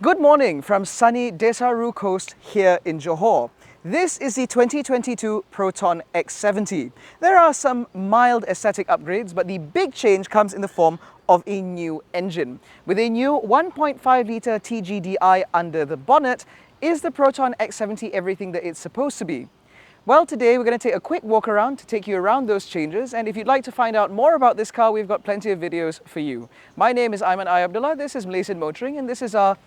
Good morning from sunny Desaru Coast here in Johor. This is the 2022 PROTON X70. There are some mild aesthetic upgrades, but the big change comes in the form of a new engine. With a new 1.5-litre TGDI under the bonnet, is the PROTON X70 everything that it's supposed to be? Well, today we're going to take a quick walk around to take you around those changes, and if you'd like to find out more about this car, we've got plenty of videos for you. My name is AIMAN ABDULLAH, this is MalaysianMotoring, and this is our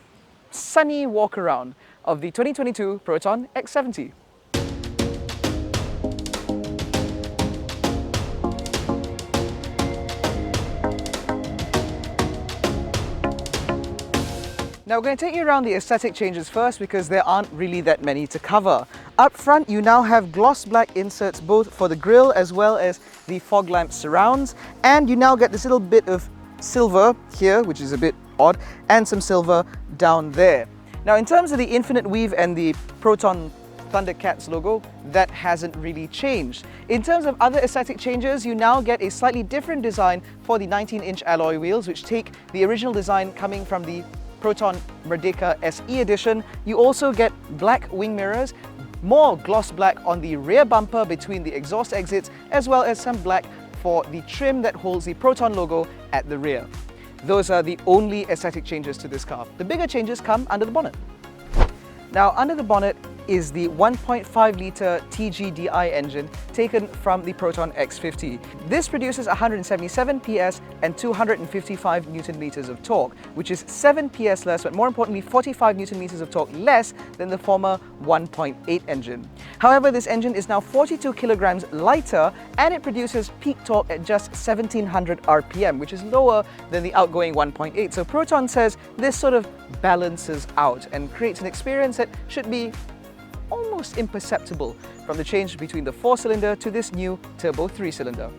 sunny walk around of the 2022 PROTON X70. Now we're going to take you around the aesthetic changes first because there aren't really that many to cover. Up front you now have gloss black inserts both for the grille as well as the fog lamp surrounds, and you now get this little bit of silver here, which is a bit odd, and some silver down there. Now in terms of the infinite weave and the PROTON Thundercats logo, that hasn't really changed. In terms of other aesthetic changes, you now get a slightly different design for the 19-inch alloy wheels, which take the original design coming from the PROTON Merdeka SE edition. You also get black wing mirrors, more gloss black on the rear bumper between the exhaust exits, as well as some black for the trim that holds the PROTON logo at the rear. Those are the only aesthetic changes to this car. The bigger changes come under the bonnet. Now, under the bonnet is the 1.5-litre TGDI engine taken from the PROTON X50. This produces 177 PS and 255 Newton-meters of torque, which is 7 PS less, but more importantly 45 Newton-meters of torque less than the former 1.8 engine. However, this engine is now 42 kilograms lighter and it produces peak torque at just 1700 RPM, which is lower than the outgoing 1.8. So PROTON says this sort of balances out and creates an experience that should be almost imperceptible from the change between the 4-cylinder to this new turbo 3-cylinder.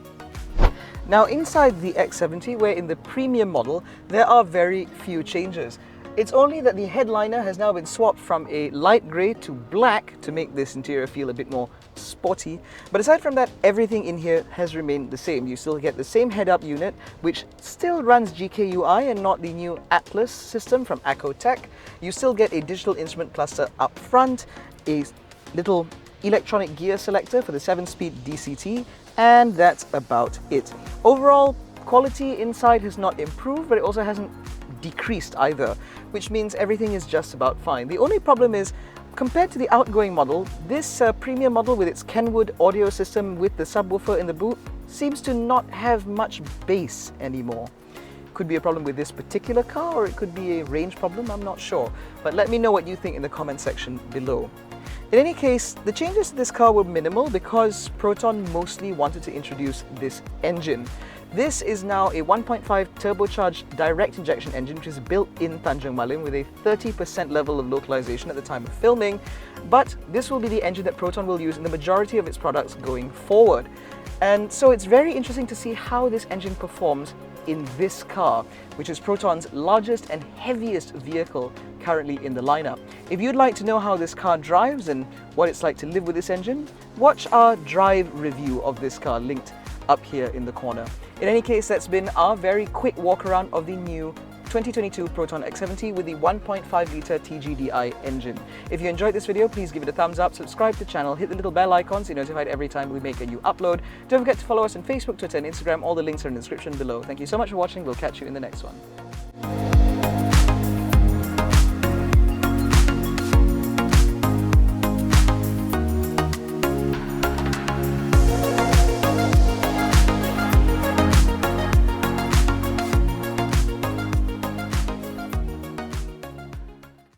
Now inside the X70, where in the premium model, there are very few changes. It's only that the headliner has now been swapped from a light grey to black to make this interior feel a bit more sporty. But aside from that, everything in here has remained the same. You still get the same head-up unit, which still runs GKUI and not the new Atlas system from Acotec. You still get a digital instrument cluster up front, a little electronic gear selector for the 7-speed DCT, and that's about it. Overall, quality inside has not improved, but it also hasn't decreased either, which means everything is just about fine. The only problem is, compared to the outgoing model, this premium model with its Kenwood audio system with the subwoofer in the boot seems to not have much bass anymore. Could be a problem with this particular car, or it could be a range problem, I'm not sure. But let me know what you think in the comment section below. In any case, the changes to this car were minimal because PROTON mostly wanted to introduce this engine. This is now a 1.5 turbocharged direct injection engine which is built in Tanjung Malim with a 30% level of localization at the time of filming, but this will be the engine that PROTON will use in the majority of its products going forward. And so it's very interesting to see how this engine performs in this car, which is PROTON's largest and heaviest vehicle currently in the lineup. If you'd like to know how this car drives and what it's like to live with this engine, watch our drive review of this car linked up here in the corner. In any case, that's been our very quick walk around of the new 2022 PROTON X70 with the 1.5-litre TGDI engine. If you enjoyed this video, please give it a thumbs up, subscribe to the channel, hit the little bell icon so you're notified every time we make a new upload. Don't forget to follow us on Facebook, Twitter and Instagram. All the links are in the description below. Thank you so much for watching. We'll catch you in the next one.